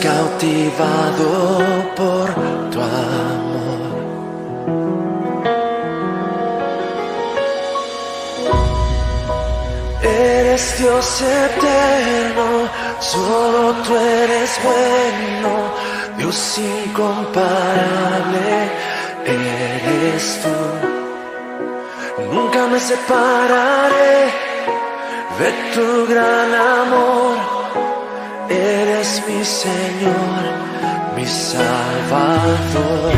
cautivado por tu amor. Eres Dios eterno, solo tú eres bueno, Dios incomparable eres tú. Nunca me separaré de tu gran amor. Eres mi Señor, mi Salvador.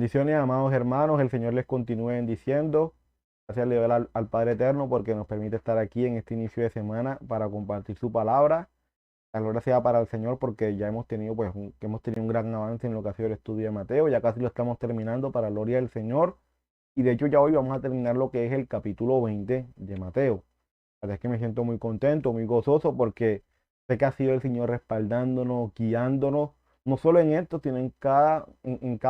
Bendiciones, amados hermanos, el Señor les continúe bendiciendo. Gracias le doy al Padre Eterno porque nos permite estar aquí en este inicio de semana para compartir su palabra. La gloria sea para el Señor porque ya hemos tenido, que hemos tenido un gran avance en lo que ha sido el estudio de Mateo. Ya casi lo estamos terminando para la gloria del Señor. Y de hecho ya hoy vamos a terminar lo que es el capítulo 20 de Mateo. La verdad es que me siento muy contento, muy gozoso porque sé que ha sido el Señor respaldándonos, guiándonos, no solo en esto, sino en cada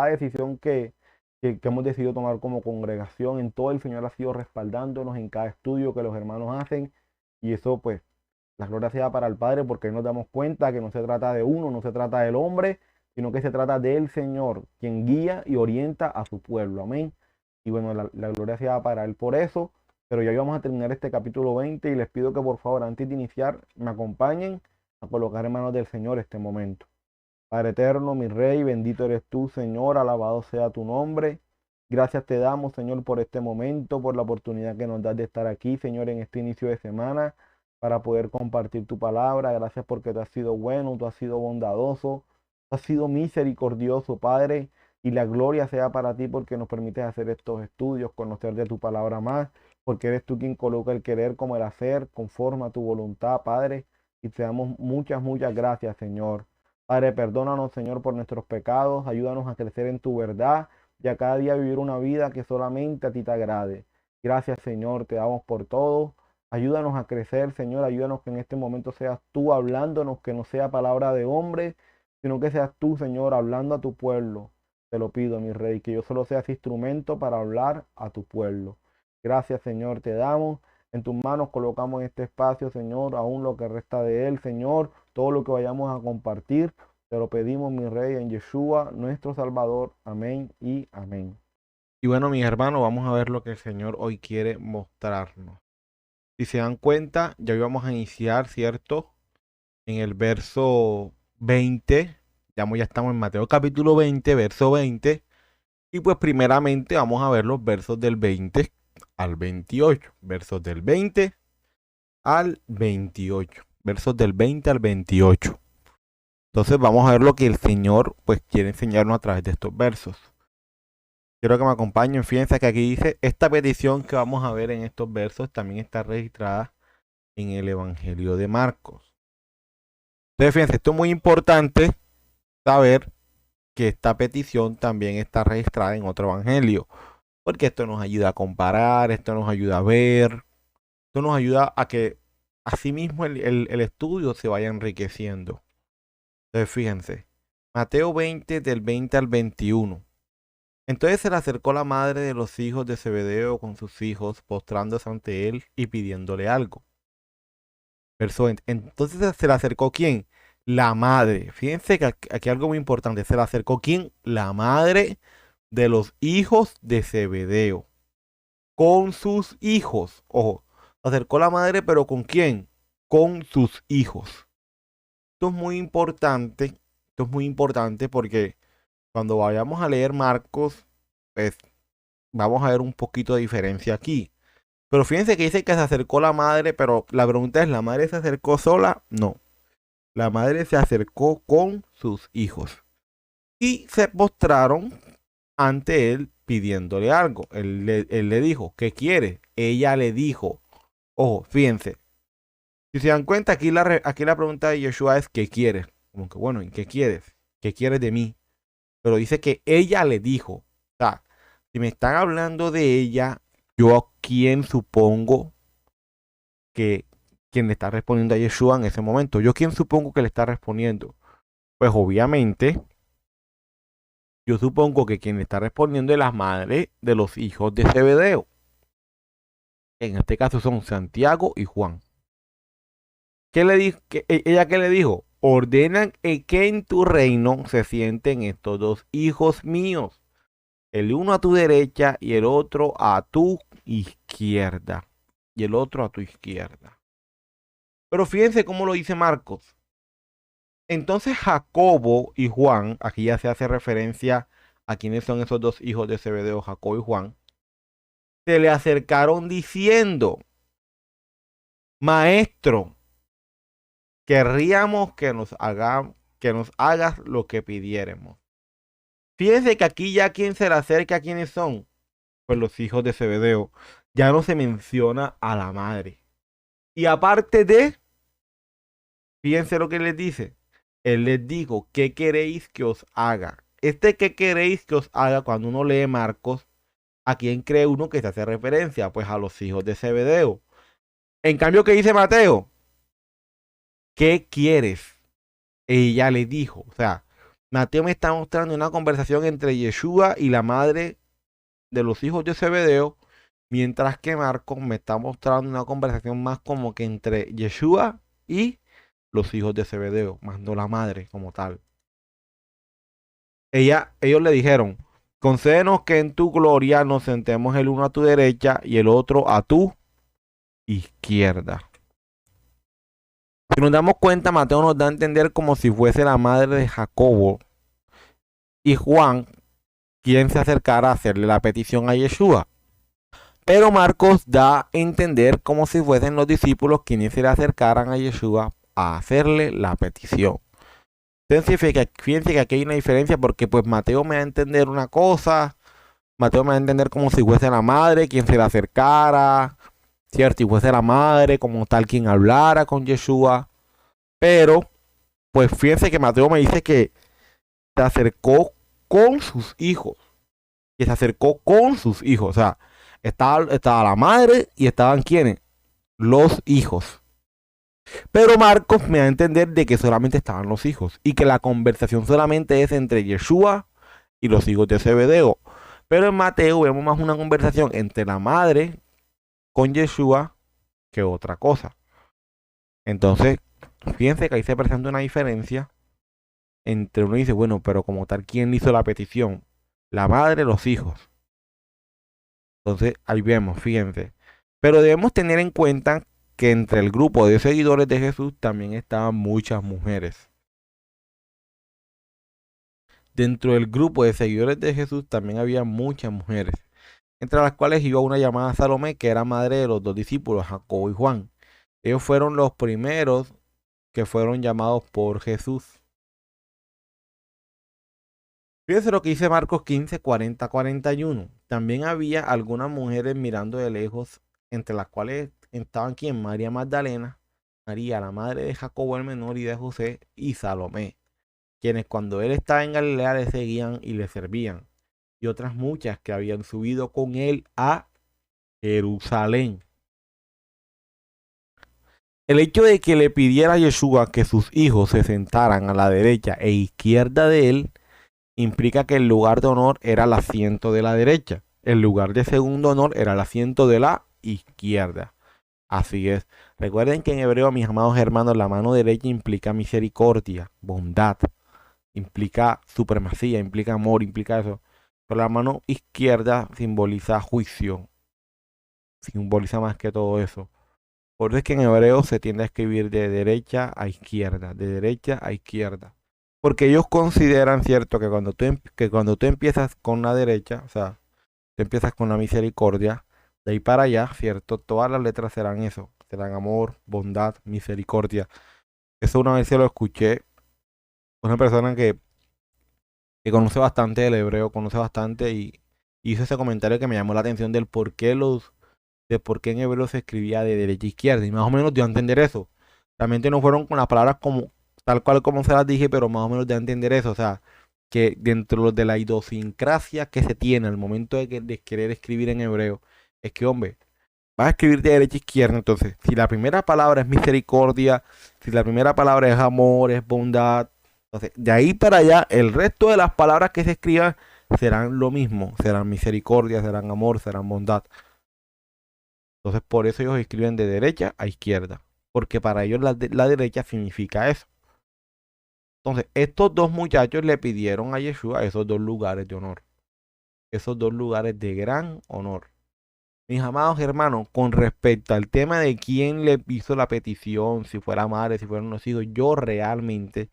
decisión que hemos decidido tomar como congregación. En todo el Señor ha sido respaldándonos en cada estudio que los hermanos hacen. Y eso pues, la gloria sea para el Padre porque nos damos cuenta que no se trata de uno, no se trata del hombre, sino que se trata del Señor, quien guía y orienta a su pueblo. Amén. Y bueno, la gloria sea para Él por eso. Pero ya vamos a terminar este capítulo 20 y les pido que por favor antes de iniciar me acompañen a colocar en manos del Señor este momento. Padre eterno, mi Rey, bendito eres tú, Señor, alabado sea tu nombre. Gracias te damos, Señor, por este momento, por la oportunidad que nos das de estar aquí, Señor, en este inicio de semana para poder compartir tu palabra. Gracias porque tú has sido bueno, tú has sido bondadoso, tú has sido misericordioso, Padre. Y la gloria sea para ti porque nos permites hacer estos estudios, conocer de tu palabra más, porque eres tú quien coloca el querer como el hacer, conforme a tu voluntad, Padre. Y te damos muchas gracias, Señor. Padre, perdónanos, Señor, por nuestros pecados. Ayúdanos a crecer en tu verdad y a cada día vivir una vida que solamente a ti te agrade. Gracias, Señor, te damos por todo. Ayúdanos a crecer, Señor. Ayúdanos que en este momento seas tú hablándonos, que no sea palabra de hombre, sino que seas tú, Señor, hablando a tu pueblo. Te lo pido, mi Rey, que yo solo seas instrumento para hablar a tu pueblo. Gracias, Señor, te damos. En tus manos colocamos en este espacio, Señor, aún lo que resta de él, Señor, todo lo que vayamos a compartir. Te lo pedimos, mi Rey, en Yeshua, nuestro Salvador. Amén y amén. Y bueno, mis hermanos, vamos a ver lo que el Señor hoy quiere mostrarnos. Si se dan cuenta, ya hoy vamos a iniciar, ¿cierto? En el verso 20. Ya estamos en Mateo capítulo 20, verso 20. Y pues primeramente vamos a ver los versos del 20 al 28. Versos del 20 al 28. Versos del 20 al 28. Entonces vamos a ver lo que el Señor pues quiere enseñarnos a través de estos versos. Quiero que me acompañen. Fíjense que aquí dice, esta petición que vamos a ver en estos versos también está registrada en el Evangelio de Marcos. Entonces fíjense, esto es muy importante saber que esta petición también está registrada en otro evangelio, porque esto nos ayuda a comparar, esto nos ayuda a ver, esto nos ayuda a que asimismo el estudio se vaya enriqueciendo. Entonces fíjense, Mateo 20 del 20 al 21. Entonces se le acercó la madre de los hijos de Zebedeo con sus hijos, postrándose ante él y pidiéndole algo. Verso 20. Entonces se le acercó ¿quién? La madre. Fíjense que aquí algo muy importante. Se le acercó ¿quién? La madre de los hijos de Zebedeo. Con sus hijos. Ojo, se acercó la madre, pero ¿con quién? Con sus hijos. Esto es muy importante. Esto es muy importante porque cuando vayamos a leer Marcos, pues vamos a ver un poquito de diferencia aquí. Pero fíjense que dice que se acercó la madre, pero la pregunta es, ¿la madre se acercó sola? No. La madre se acercó con sus hijos y se postraron ante él pidiéndole algo. Él le dijo, ¿qué quiere? Ella le dijo, ojo, fíjense. Si se dan cuenta, aquí la pregunta de Yeshua es, ¿qué quieres? Como que, bueno, ¿y qué quieres? ¿Qué quieres de mí? Pero dice que ella le dijo. O sea, si me están hablando de ella, yo a quién supongo que quien le está respondiendo a Yeshua en ese momento. Yo quién supongo que le está respondiendo. Pues obviamente, yo supongo que quien le está respondiendo es la madre de los hijos de Zebedeo. En este caso son Santiago y Juan. ¿Qué le dijo? ¿Ella qué le dijo? Ordenan que en tu reino se sienten estos dos hijos míos, el uno a tu derecha y el otro a tu izquierda. Y el otro a tu izquierda. Pero fíjense cómo lo dice Marcos. Entonces Jacobo y Juan, aquí ya se hace referencia a quiénes son esos dos hijos de Zebedeo, Jacobo y Juan, se le acercaron diciendo, Maestro, querríamos que nos hagas lo que pidiéramos. Fíjense que aquí ya quien se le acerca, ¿quiénes son? Pues los hijos de Zebedeo. Ya no se menciona a la madre. Y aparte de, fíjense lo que les dice. Él les dijo, ¿qué queréis que os haga? ¿Qué queréis que os haga? Cuando uno lee Marcos, ¿a quién cree uno que se hace referencia? Pues a los hijos de Zebedeo. En cambio, ¿qué dice Mateo? ¿Qué quieres? Ella le dijo. O sea, Mateo me está mostrando una conversación entre Yeshua y la madre de los hijos de Zebedeo, mientras que Marcos me está mostrando una conversación más como que entre Yeshua y los hijos de Zebedeo, más no la madre como tal. Ellos le dijeron, concédenos que en tu gloria nos sentemos el uno a tu derecha y el otro a tu izquierda. Si nos damos cuenta, Mateo nos da a entender como si fuese la madre de Jacobo y Juan quien se acercara a hacerle la petición a Yeshua. Pero Marcos da a entender como si fuesen los discípulos quienes se le acercaran a Yeshua a hacerle la petición. Entonces, fíjense que aquí hay una diferencia porque pues Mateo me da a entender una cosa, Mateo me da a entender como si fuese la madre quien se le acercara, ¿cierto? Y fuese la madre como tal quien hablara con Yeshua. Pero, pues fíjense que Mateo me dice que se acercó con sus hijos. Que se acercó con sus hijos. O sea, estaba la madre y estaban quienes? Los hijos. Pero Marcos me da a entender de que solamente estaban los hijos. Y que la conversación solamente es entre Yeshua y los hijos de Zebedeo. Pero en Mateo vemos más una conversación entre la madre con Yeshua que otra cosa. Entonces, fíjense que ahí se presenta una diferencia entre uno y dice, bueno, pero como tal, ¿quién hizo la petición? La madre, los hijos. Entonces, ahí vemos, fíjense. Pero debemos tener en cuenta que entre el grupo de seguidores de Jesús también estaban muchas mujeres. Dentro del grupo de seguidores de Jesús también había muchas mujeres, entre las cuales iba una llamada Salomé, que era madre de los dos discípulos, Jacobo y Juan. Ellos fueron los primeros que fueron llamados por Jesús. Fíjense lo que dice Marcos 15, 40, 41. También había algunas mujeres mirando de lejos, entre las cuales estaban quien María Magdalena, María, la madre de Jacobo el menor y de José, y Salomé, quienes cuando él estaba en Galilea le seguían y le servían, y otras muchas que habían subido con él a Jerusalén. El hecho de que le pidiera a Yeshua que sus hijos se sentaran a la derecha e izquierda de él implica que el lugar de honor era el asiento de la derecha. El lugar de segundo honor era el asiento de la izquierda. Así es. Recuerden que en hebreo, mis amados hermanos, la mano derecha implica misericordia, bondad, implica supremacía, implica amor, implica eso. Pero la mano izquierda simboliza juicio, simboliza más que todo eso. Por eso es que en hebreo se tiende a escribir de derecha a izquierda, de derecha a izquierda. Porque ellos consideran, cierto, que cuando tú empiezas con la derecha, o sea, tú empiezas con la misericordia, de ahí para allá, cierto, todas las letras serán eso, serán amor, bondad, misericordia. Eso una vez se lo escuché, una persona que conoce bastante el hebreo, conoce bastante y hizo ese comentario que me llamó la atención del de por qué en hebreo se escribía de derecha a izquierda. Y más o menos dio a entender eso. Realmente no fueron con las palabras como tal cual como se las dije, pero más o menos dio a entender eso. O sea, que dentro de la idiosincrasia que se tiene al momento de querer escribir en hebreo, es que, hombre, vas a escribir de derecha a izquierda. Entonces, si la primera palabra es misericordia, si la primera palabra es amor, es bondad, entonces, de ahí para allá, el resto de las palabras que se escriban serán lo mismo. Serán misericordia, serán amor, serán bondad. Entonces, por eso ellos escriben de derecha a izquierda, porque para ellos la derecha significa eso. Entonces, estos dos muchachos le pidieron a Yeshua esos dos lugares de honor, esos dos lugares de gran honor. Mis amados hermanos, con respecto al tema de quién le hizo la petición, si fuera madre, si fueron los hijos, yo realmente,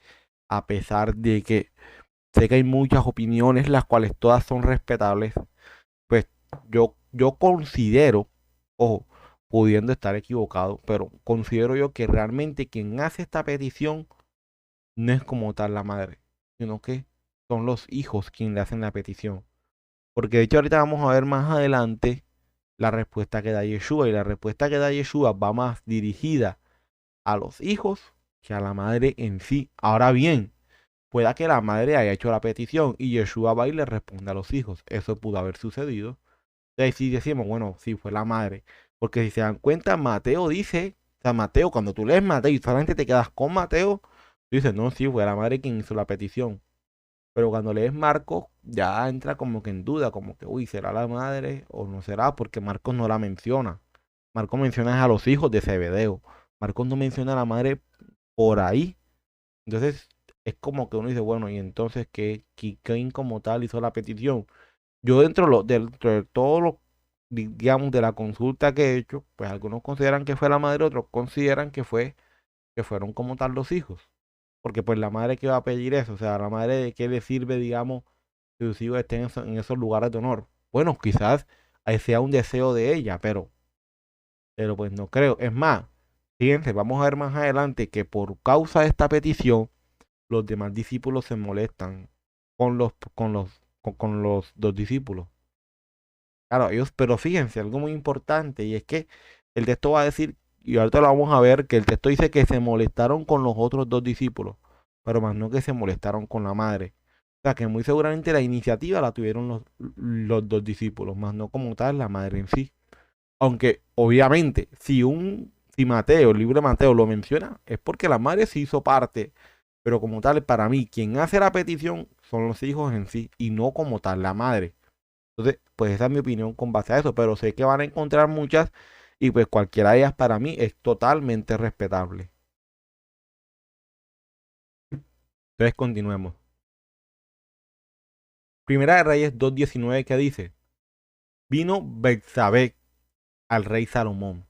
a pesar de que sé que hay muchas opiniones, las cuales todas son respetables, pues yo considero, ojo, pudiendo estar equivocado, pero considero yo que realmente quien hace esta petición no es como tal la madre, sino que son los hijos quienes le hacen la petición. Porque de hecho ahorita vamos a ver más adelante la respuesta que da Yeshua. Y la respuesta que da Yeshua va más dirigida a los hijos que a la madre en sí. Ahora bien, pueda que la madre haya hecho la petición y Yeshua va y le responde a los hijos. Eso pudo haber sucedido. Entonces si decimos, bueno, sí, fue la madre. Porque si se dan cuenta, Mateo dice, o sea, Mateo, cuando tú lees Mateo y solamente te quedas con Mateo, tú dices, no, sí, fue la madre quien hizo la petición. Pero cuando lees Marcos, ya entra como que en duda, como que, uy, ¿será la madre o no será? Porque Marcos no la menciona. Marcos menciona a los hijos de Zebedeo. Marcos no menciona a la madre por ahí. Entonces, es como que uno dice, bueno, y entonces, ¿quién como tal hizo la petición? Yo dentro de todos los, digamos, de la consulta que he hecho, pues algunos consideran que fue la madre, otros consideran que fueron como tal los hijos. Porque pues la madre que va a pedir eso, o sea, la madre de qué le sirve, digamos, que sus hijos estén en esos lugares de honor. Bueno, quizás ahí sea un deseo de ella, pero pues no creo. Es más, fíjense, vamos a ver más adelante que por causa de esta petición, los demás discípulos se molestan con los dos discípulos. Claro, ellos, pero fíjense, algo muy importante, y es que el texto va a decir, y ahorita lo vamos a ver, que el texto dice que se molestaron con los otros dos discípulos, pero más no que se molestaron con la madre. O sea, que muy seguramente la iniciativa la tuvieron los dos discípulos, más no como tal la madre en sí. Aunque, obviamente, si Mateo, el libro de Mateo lo menciona, es porque la madre sí hizo parte, pero como tal, para mí, quien hace la petición son los hijos en sí, y no como tal la madre. Entonces, pues esa es mi opinión con base a eso, pero sé que van a encontrar muchas y pues cualquiera de ellas para mí es totalmente respetable. Entonces, continuemos. Primera de Reyes 2:19 que dice, vino Betsabé al rey Salomón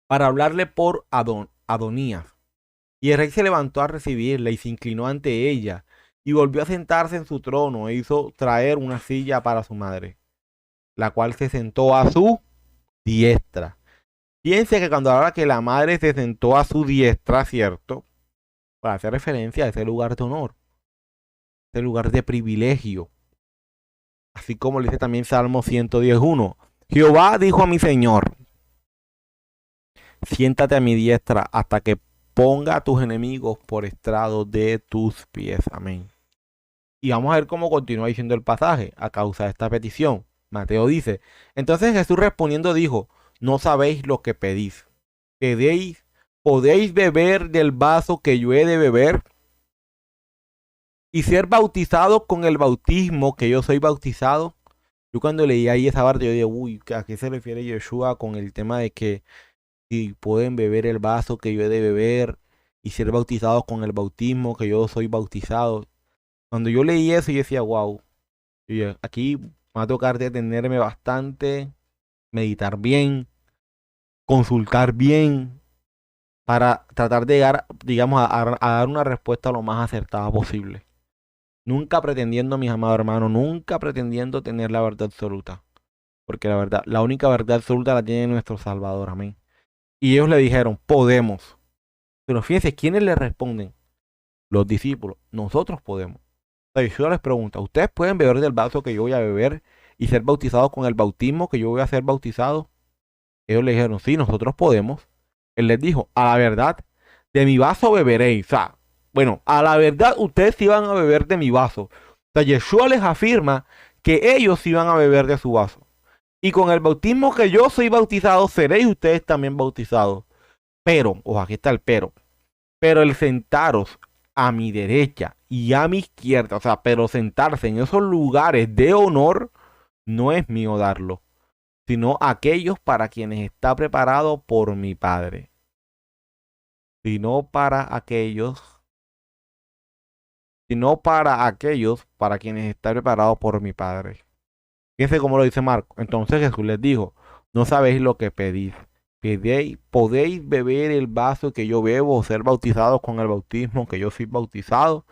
para hablarle por Adonías. Y el rey se levantó a recibirla y se inclinó ante ella y volvió a sentarse en su trono e hizo traer una silla para su madre, la cual se sentó a su diestra. Piense que cuando habla que la madre se sentó a su diestra, ¿cierto? Para hacer referencia a ese lugar de honor, ese lugar de privilegio. Así como le dice también Salmo 110:1. Jehová dijo a mi Señor, siéntate a mi diestra hasta que ponga a tus enemigos por estrado de tus pies. Amén. Y vamos a ver cómo continúa diciendo el pasaje a causa de esta petición. Mateo dice, entonces Jesús respondiendo dijo, no sabéis lo que pedís. ¿Podéis beber del vaso que yo he de beber? Y ser bautizado con el bautismo que yo soy bautizado. Yo cuando leí ahí esa parte, yo dije, uy, ¿a qué se refiere Yeshua con el tema de que si pueden beber el vaso que yo he de beber y ser bautizados con el bautismo que yo soy bautizado? Cuando yo leí eso, yo decía, wow, aquí me va a tocar detenerme bastante, meditar bien, consultar bien, para tratar de llegar, digamos, a dar una respuesta lo más acertada posible. Nunca pretendiendo, mis amados hermanos, nunca pretendiendo tener la verdad absoluta. Porque la verdad, la única verdad absoluta la tiene nuestro Salvador. Amén. Y ellos le dijeron, podemos. Pero fíjense, ¿quiénes le responden? Los discípulos. Nosotros podemos. O sea, Yeshua les pregunta, ¿ustedes pueden beber del vaso que yo voy a beber y ser bautizados con el bautismo que yo voy a ser bautizado? Ellos le dijeron, sí, nosotros podemos. Él les dijo, a la verdad, de mi vaso beberéis. O sea, bueno, a la verdad ustedes iban a beber de mi vaso. O sea, Yeshua les afirma que ellos iban a beber de su vaso. Y con el bautismo que yo soy bautizado, seréis ustedes también bautizados. Pero, ojo, aquí está el pero el sentaros a mi derecha y a mi izquierda, o sea, pero sentarse en esos lugares de honor, no es mío darlo, sino aquellos para quienes está preparado por mi Padre. Sino para aquellos, sino para aquellos para quienes está preparado por mi Padre. Fíjense cómo lo dice Marco. Entonces Jesús les dijo, no sabéis lo que pedís. ¿Podéis beber el vaso que yo bebo o ser bautizados con el bautismo que yo soy bautizado?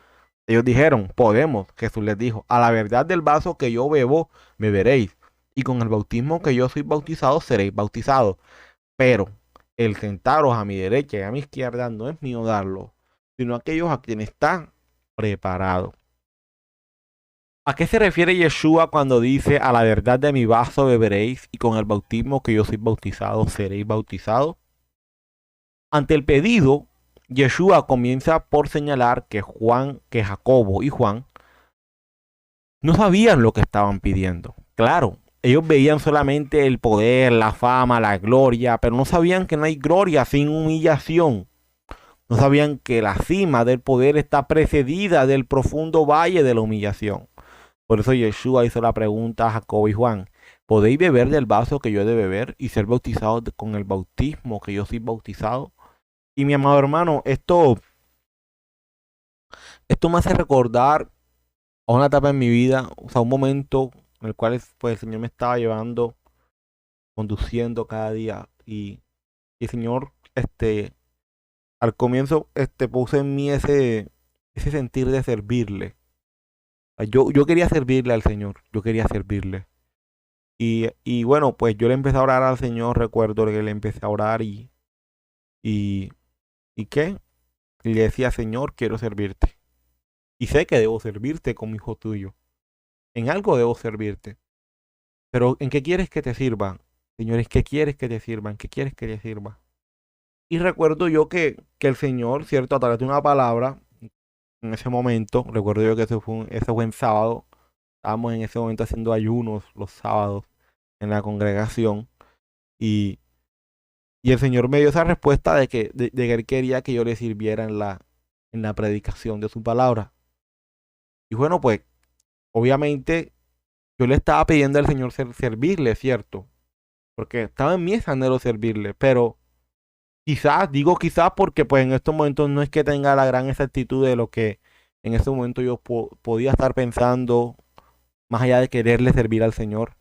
Ellos dijeron, podemos. Jesús les dijo, a la verdad del vaso que yo bebo, beberéis. Y con el bautismo que yo soy bautizado, seréis bautizados. Pero el sentaros a mi derecha y a mi izquierda no es mío darlo, sino aquellos a quienes están preparados. ¿A qué se refiere Yeshua cuando dice, a la verdad de mi vaso beberéis y con el bautismo que yo soy bautizado seréis bautizados? Ante el pedido, Yeshua comienza por señalar que Jacobo y Juan no sabían lo que estaban pidiendo. Claro, ellos veían solamente el poder, la fama, la gloria, pero no sabían que no hay gloria sin humillación. No sabían que la cima del poder está precedida del profundo valle de la humillación. Por eso Yeshua hizo la pregunta a Jacobo y Juan: ¿podéis beber del vaso que yo he de beber y ser bautizados con el bautismo que yo soy bautizado? Y mi amado hermano, esto me hace recordar a una etapa en mi vida, o sea, un momento en el cual pues, el Señor me estaba llevando, conduciendo cada día. Y el Señor, al comienzo, puse en mí ese sentir de servirle. Yo quería servirle al Señor, yo quería servirle. Y bueno, pues yo le empecé a orar al Señor, recuerdo que le empecé a orar y, ¿y qué? Y le decía: Señor, quiero servirte. Y sé que debo servirte como hijo tuyo. En algo debo servirte. Pero ¿en qué quieres que te sirva? Señores, ¿qué quieres que te sirva? ¿En qué quieres que te sirva? Y recuerdo yo que el Señor, ¿cierto? A través de una palabra, en ese momento, recuerdo yo que ese fue en sábado. Estábamos en ese momento haciendo ayunos los sábados en la congregación. Y, y el Señor me dio esa respuesta de que Él quería que yo le sirviera en la predicación de su palabra. Y bueno, pues, obviamente, yo le estaba pidiendo al Señor servirle, ¿cierto? Porque estaba en mí ese anhelo servirle, pero quizás, digo quizás porque pues en estos momentos no es que tenga la gran exactitud de lo que en ese momento yo podía estar pensando, más allá de quererle servir al Señor,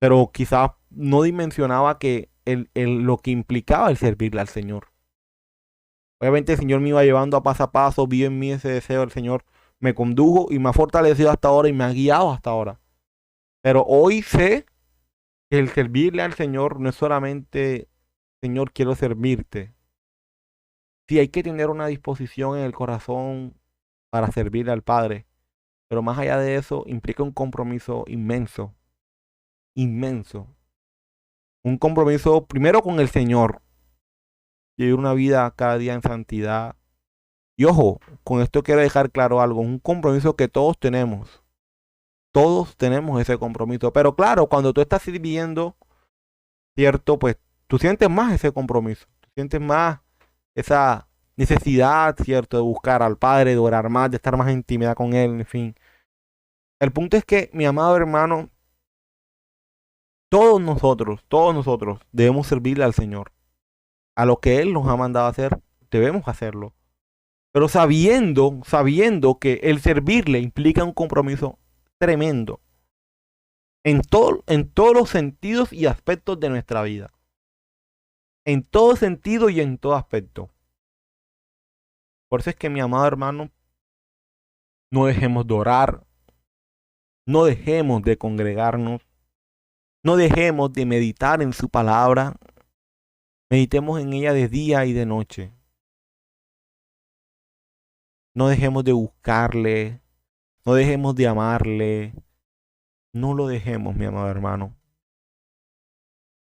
pero quizás no dimensionaba que lo que implicaba el servirle al Señor. Obviamente el Señor me iba llevando a paso, vi en mí ese deseo, el Señor me condujo y me ha fortalecido hasta ahora y me ha guiado hasta ahora. Pero hoy sé que el servirle al Señor no es solamente: Señor, quiero servirte. Sí, hay que tener una disposición en el corazón para servirle al Padre, pero más allá de eso implica un compromiso inmenso, inmenso. Un compromiso primero con el Señor, vivir una vida cada día en santidad. Y ojo, con esto quiero dejar claro algo: un compromiso que todos tenemos. Todos tenemos ese compromiso. Pero claro, cuando tú estás sirviendo, ¿cierto? Pues tú sientes más ese compromiso. Tú sientes más esa necesidad, ¿cierto? De buscar al Padre, de orar más, de estar más en intimidad con Él, en fin. El punto es que, mi amado hermano, todos nosotros debemos servirle al Señor. A lo que Él nos ha mandado a hacer, debemos hacerlo. Pero sabiendo que el servirle implica un compromiso tremendo en todos los sentidos y aspectos de nuestra vida. En todo sentido y en todo aspecto. Por eso es que, mi amado hermano, no dejemos de orar, no dejemos de congregarnos, no dejemos de meditar en su palabra, meditemos en ella de día y de noche. No dejemos de buscarle, no dejemos de amarle, no lo dejemos, mi amado hermano,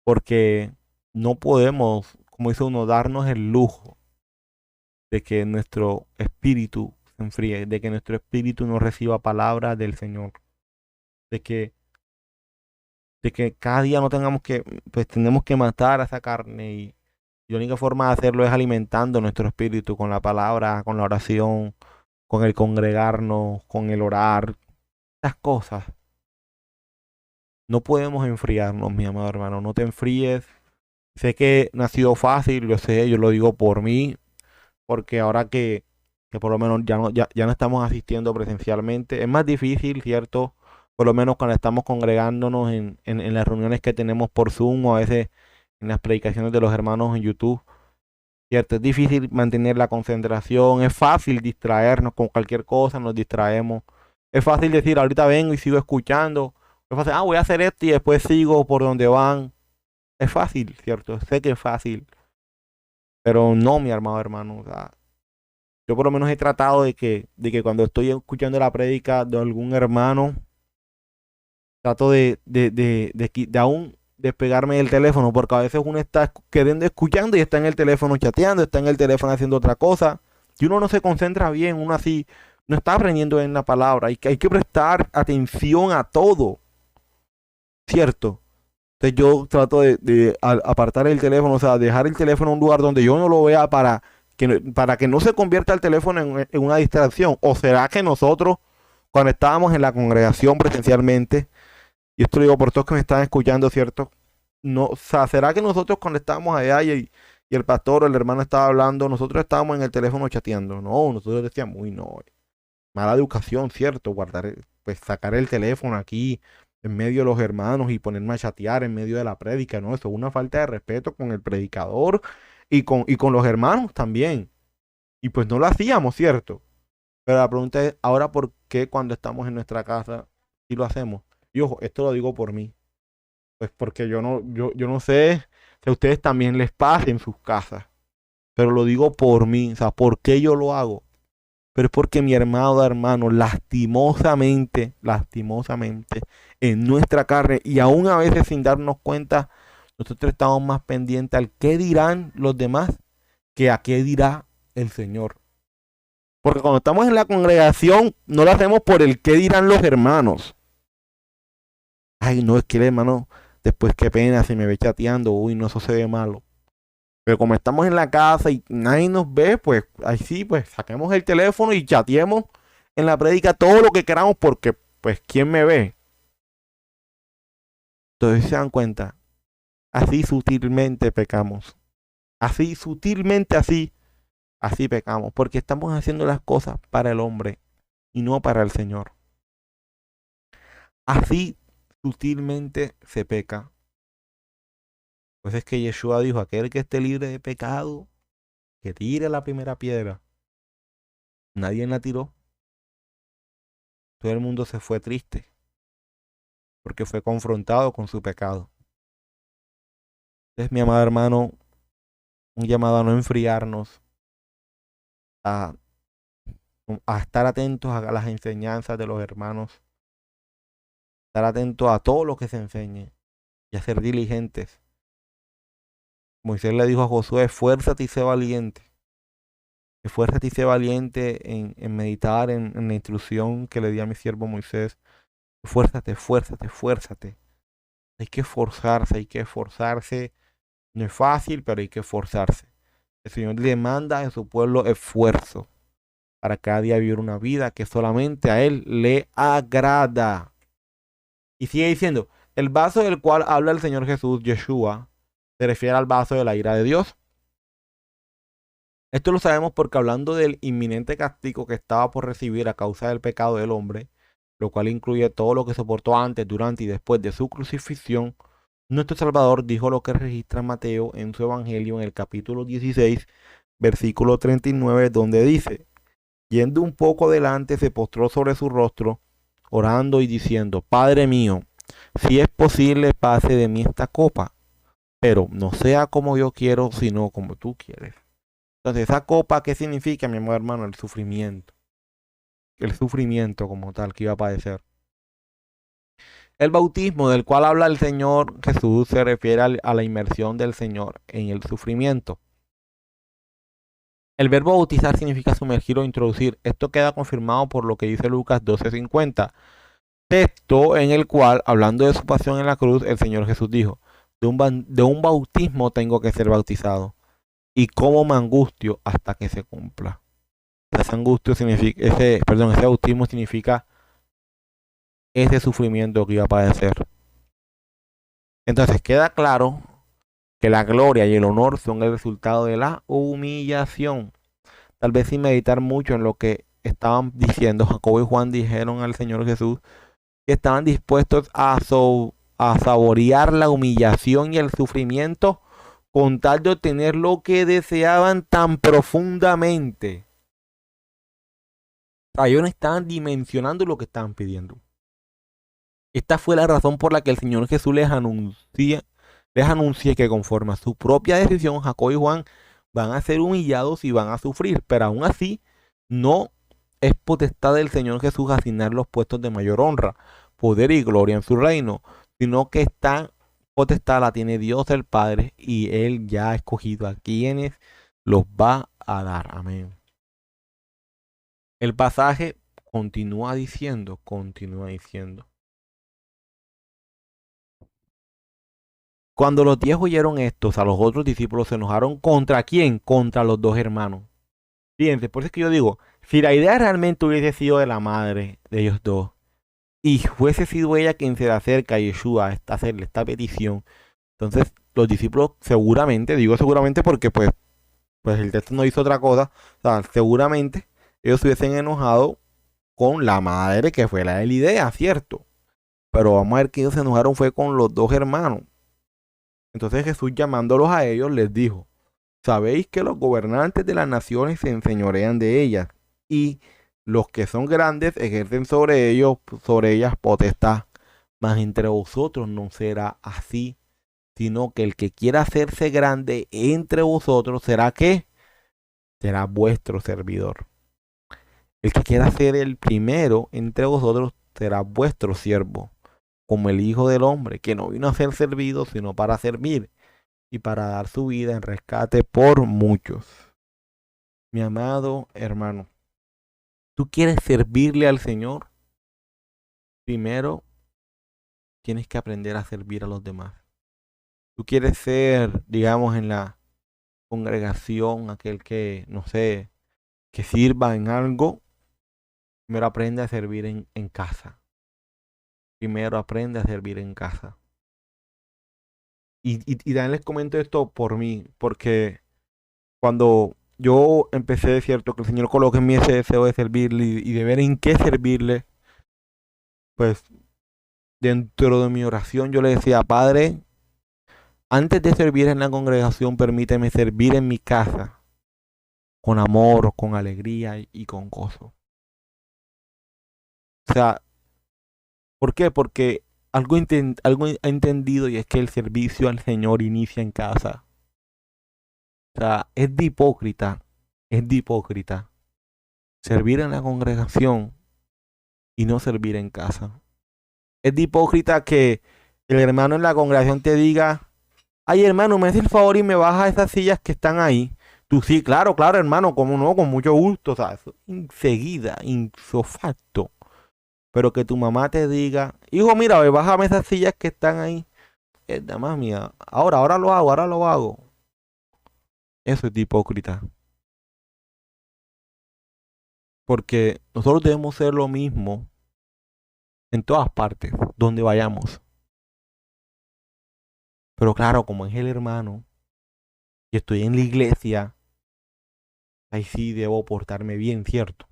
porque no podemos, como dice uno, darnos el lujo de que nuestro espíritu se enfríe, de que nuestro espíritu no reciba palabra del Señor, de que, de que cada día no tengamos que, pues tenemos que matar a esa carne y la única forma de hacerlo es alimentando nuestro espíritu con la palabra, con la oración, con el congregarnos, con el orar, estas cosas. No podemos enfriarnos, mi amado hermano, no te enfríes. Sé que no ha sido fácil, lo sé, yo lo digo por mí, porque ahora que por lo menos ya no estamos asistiendo presencialmente, es más difícil, ¿cierto? Por lo menos cuando estamos congregándonos en las reuniones que tenemos por Zoom o a veces en las predicaciones de los hermanos en YouTube, ¿cierto? Es difícil mantener la concentración, es fácil distraernos con cualquier cosa, nos distraemos. Es fácil decir: ahorita vengo y sigo escuchando. Es fácil: voy a hacer esto y después sigo por donde van. Es fácil, ¿cierto? Sé que es fácil, pero no, mi amado hermano. O sea, Yo por lo menos he tratado de que cuando estoy escuchando la prédica de algún hermano, trato de aún despegarme del teléfono, porque a veces uno está queriendo escuchando y está en el teléfono chateando, está en el teléfono haciendo otra cosa, y uno no se concentra bien, uno así no está aprendiendo en la palabra. Hay que prestar atención a todo, ¿cierto? Entonces yo trato de apartar el teléfono, o sea, dejar el teléfono en un lugar donde yo no lo vea para que no se convierta el teléfono en una distracción. ¿O será que nosotros, cuando estábamos en la congregación presencialmente, y esto lo digo por todos que me están escuchando, ¿cierto? No, o sea, ¿será que nosotros cuando estábamos allá y el pastor o el hermano estaba hablando, nosotros estábamos en el teléfono chateando? No, nosotros decíamos, uy, no, mala educación, ¿cierto? Pues sacar el teléfono aquí en medio de los hermanos y ponerme a chatear en medio de la prédica, ¿no? Eso es una falta de respeto con el predicador y con los hermanos también. Y pues no lo hacíamos, ¿cierto? Pero la pregunta es, ahora, ¿por qué cuando estamos en nuestra casa sí lo hacemos? Y ojo, esto lo digo por mí. Pues porque yo no sé si a ustedes también les pasa en sus casas. Pero lo digo por mí. O sea, ¿por qué yo lo hago? Pero es porque mi hermano, lastimosamente, en nuestra carne, y aún a veces sin darnos cuenta, nosotros estamos más pendientes al qué dirán los demás que a qué dirá el Señor. Porque cuando estamos en la congregación, no lo hacemos por el qué dirán los hermanos. Ay, no, es que el hermano, después qué pena, se me ve chateando, uy, no, eso se ve malo. Pero como estamos en la casa y nadie nos ve, pues ahí sí, pues saquemos el teléfono y chateemos en la prédica todo lo que queramos porque, pues, ¿quién me ve? Entonces se dan cuenta, así sutilmente pecamos. Así sutilmente, así pecamos. Porque estamos haciendo las cosas para el hombre y no para el Señor. Así sutilmente se peca. Pues es que Yeshua dijo, aquel que esté libre de pecado, que tire la primera piedra. Nadie la tiró. Todo el mundo se fue triste porque fue confrontado con su pecado. Entonces, mi amado hermano, un llamado a no enfriarnos, a estar atentos a las enseñanzas de los hermanos, estar atentos a todo lo que se enseñe y a ser diligentes. Moisés le dijo a Josué, esfuérzate y sé valiente. Esfuérzate y sé valiente en meditar en la instrucción que le di a mi siervo Moisés. Esfuérzate, esfuérzate, esfuérzate. Hay que esforzarse. No es fácil, pero hay que esforzarse. El Señor le manda a su pueblo esfuerzo para cada día vivir una vida que solamente a Él le agrada. Y sigue diciendo, el vaso del cual habla el Señor Jesús, Yeshua, se refiere al vaso de la ira de Dios. Esto lo sabemos porque hablando del inminente castigo que estaba por recibir a causa del pecado del hombre, lo cual incluye todo lo que soportó antes, durante y después de su crucifixión, nuestro Salvador dijo lo que registra Mateo en su Evangelio en el capítulo 16, versículo 39, donde dice, yendo un poco adelante se postró sobre su rostro, orando y diciendo, Padre mío, si es posible pase de mí esta copa, pero no sea como yo quiero, sino como tú quieres. Entonces, esa copa, ¿qué significa, mi amor hermano? El sufrimiento. El sufrimiento como tal que iba a padecer. El bautismo del cual habla el Señor Jesús se refiere a la inmersión del Señor en el sufrimiento. El verbo bautizar significa sumergir o introducir. Esto queda confirmado por lo que dice Lucas 12:50. Texto en el cual, hablando de su pasión en la cruz, el Señor Jesús dijo, de un bautismo tengo que ser bautizado. Y cómo me angustio hasta que se cumpla. Ese bautismo significa ese sufrimiento que iba a padecer. Entonces queda claro que la gloria y el honor son el resultado de la humillación. Tal vez sin meditar mucho en lo que estaban diciendo, Jacobo y Juan dijeron al Señor Jesús que estaban dispuestos a saborear la humillación y el sufrimiento con tal de obtener lo que deseaban tan profundamente. O sea, ellos no estaban dimensionando lo que estaban pidiendo. Esta fue la razón por la que el Señor Jesús les anuncia que conforme a su propia decisión, Jacobo y Juan van a ser humillados y van a sufrir. Pero aún así, No es potestad del Señor Jesús asignar los puestos de mayor honra, poder y gloria en su reino, sino que esta potestad la tiene Dios el Padre y Él ya ha escogido a quienes los va a dar. Amén. El pasaje continúa diciendo. Cuando los 10 oyeron esto, a los otros discípulos se enojaron. ¿Contra quién? Contra los dos hermanos. Fíjense, por eso es que yo digo, si la idea realmente hubiese sido de la madre de ellos dos, y fuese sido ella quien se le acerca a Yeshua a hacerle esta petición, entonces los discípulos seguramente, digo seguramente porque pues el texto no hizo otra cosa, o sea, seguramente ellos se hubiesen enojado con la madre que fue la de la idea, ¿cierto? Pero vamos a ver que ellos se enojaron fue con los dos hermanos. Entonces Jesús llamándolos a ellos les dijo, sabéis que los gobernantes de las naciones se enseñorean de ellas y los que son grandes ejercen sobre ellos, sobre ellas potestad. Mas entre vosotros no será así, sino que el que quiera hacerse grande entre vosotros será ¿qué? Será vuestro servidor. El que quiera ser el primero entre vosotros será vuestro siervo, como el Hijo del Hombre, que no vino a ser servido, sino para servir y para dar su vida en rescate por muchos. Mi amado hermano, ¿tú quieres servirle al Señor? Primero tienes que aprender a servir a los demás. ¿Tú quieres ser, digamos, en la congregación aquel que, no sé, que sirva en algo? Primero aprende a servir en casa. Primero aprende a servir en casa. Y también les comento esto por mí, porque cuando yo empecé, cierto, que el Señor coloque en mí ese deseo de servirle y de ver en qué servirle, pues dentro de mi oración yo le decía, Padre, antes de servir en la congregación, permíteme servir en mi casa, con amor, con alegría y con gozo. O sea, ¿por qué? Porque algo he entendido y es que el servicio al Señor inicia en casa. O sea, es de hipócrita servir en la congregación y no servir en casa. Es de hipócrita que el hermano en la congregación te diga, ay hermano, me hace el favor y me baja esas sillas que están ahí. Tú sí, claro, hermano, como no, con mucho gusto, o sea, eso enseguida, insofacto. Pero que tu mamá te diga, hijo, mira, ve, bájame esas sillas que están ahí. Es nada más mía. Ahora lo hago. Eso es de hipócrita. Porque nosotros debemos ser lo mismo en todas partes, donde vayamos. Pero claro, como es el hermano, y estoy en la iglesia, ahí sí debo portarme bien, ¿cierto?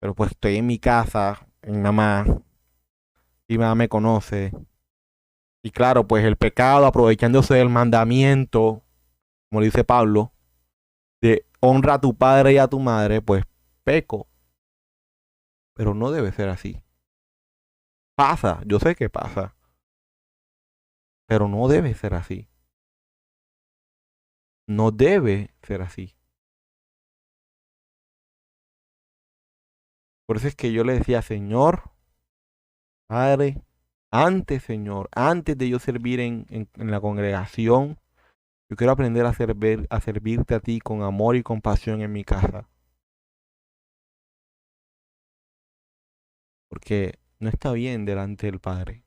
Pero pues estoy en mi casa, en mamá, y mamá me conoce. Y claro, pues el pecado, aprovechándose del mandamiento, como dice Pablo, de honra a tu padre y a tu madre, pues peco. Pero no debe ser así. Pasa, yo sé que pasa, pero no debe ser así. No debe ser así. Por eso es que yo le decía, Señor, Padre, Señor, antes de yo servir en la congregación, yo quiero aprender a servirte a ti con amor y compasión en mi casa. Porque no está bien delante del Padre.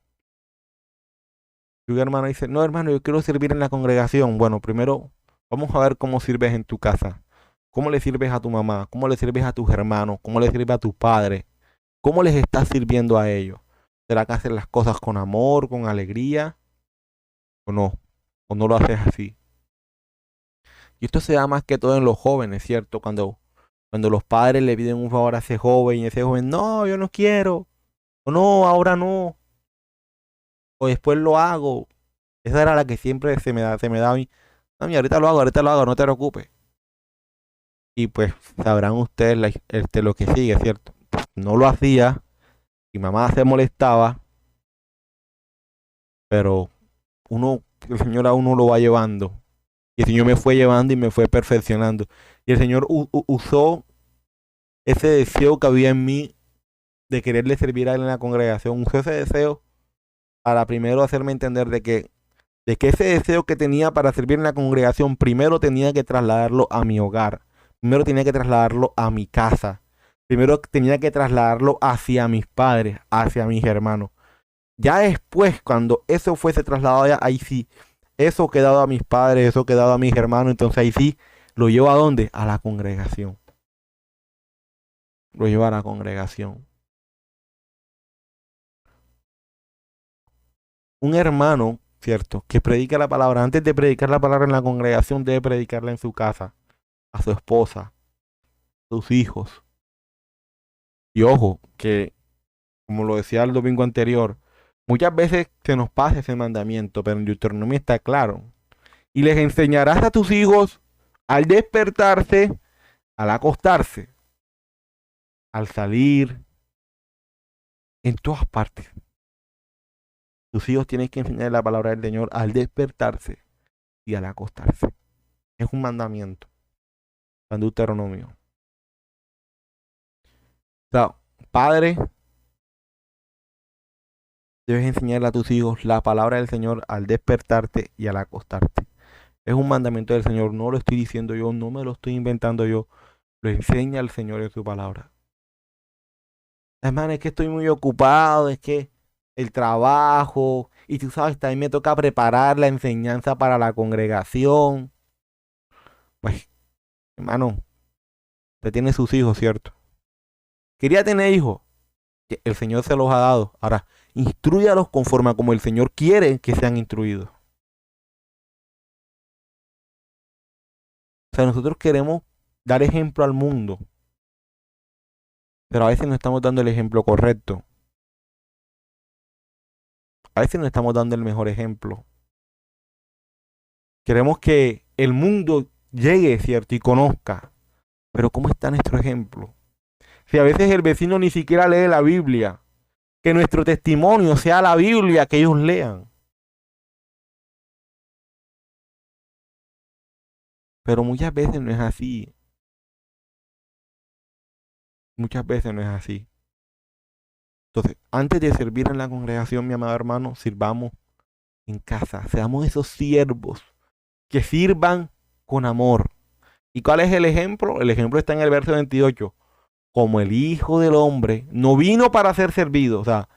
Y un hermano dice, no hermano, yo quiero servir en la congregación. Bueno, primero vamos a ver cómo sirves en tu casa. ¿Cómo le sirves a tu mamá? ¿Cómo le sirves a tus hermanos? ¿Cómo le sirves a tus padres? ¿Cómo les estás sirviendo a ellos? ¿Será que haces las cosas con amor, con alegría? ¿O no? ¿O no lo haces así? Y esto se da más que todo en los jóvenes, ¿cierto? Cuando los padres le piden un favor a ese joven y ese joven, no, yo no quiero. O no, ahora no. O después lo hago. Esa era la que siempre se me da a mí. A mí, ahorita lo hago, no te preocupes. Y pues sabrán ustedes lo que sigue, ¿cierto? No lo hacía, mi mamá se molestaba, pero el Señor a uno lo va llevando. Y el Señor me fue llevando y me fue perfeccionando. Y el Señor usó ese deseo que había en mí de quererle servir a él en la congregación. Usé ese deseo para primero hacerme entender de que ese deseo que tenía para servir en la congregación, primero tenía que trasladarlo a mi hogar, primero tenía que trasladarlo a mi casa, primero tenía que trasladarlo hacia mis padres, hacia mis hermanos. Ya después, cuando eso fuese trasladado allá, ahí sí, eso quedado a mis padres, eso quedado a mis hermanos, entonces ahí sí, lo llevo ¿a dónde? A la congregación. Lo llevo a la congregación. Un hermano, ¿cierto?, que predica la palabra, antes de predicar la palabra en la congregación, debe predicarla en su casa, a su esposa, a sus hijos. Y ojo, que como lo decía el domingo anterior, muchas veces se nos pasa ese mandamiento, pero en Deuteronomio está claro. Y les enseñarás a tus hijos al despertarse, al acostarse, al salir, en todas partes. Tus hijos tienen que enseñar la palabra del Señor al despertarse y al acostarse. Es un mandamiento. Está en Deuteronomio. O sea, padre, debes enseñarle a tus hijos la palabra del Señor al despertarte y al acostarte. Es un mandamiento del Señor, no lo estoy diciendo yo, no me lo estoy inventando yo. Lo enseña el Señor en su palabra. Hermano, es que estoy muy ocupado, es que el trabajo, y tú sabes, también me toca preparar la enseñanza para la congregación. Pues, hermano, usted tiene sus hijos, ¿cierto? Quería tener hijos, el Señor se los ha dado. Ahora, instrúyalos conforme a como el Señor quiere que sean instruidos. O sea, nosotros queremos dar ejemplo al mundo, pero a veces no estamos dando el ejemplo correcto. A veces no estamos dando el mejor ejemplo. Queremos que el mundo llegue, ¿cierto? Y conozca. Pero ¿cómo está nuestro ejemplo? Si a veces el vecino ni siquiera lee la Biblia, que nuestro testimonio sea la Biblia que ellos lean. Pero muchas veces no es así. Muchas veces no es así. Entonces, antes de servir en la congregación, mi amado hermano, sirvamos en casa. Seamos esos siervos que sirvan con amor. ¿Y cuál es el ejemplo? El ejemplo está en el verso 28. Como el Hijo del Hombre no vino para ser servido, o sea,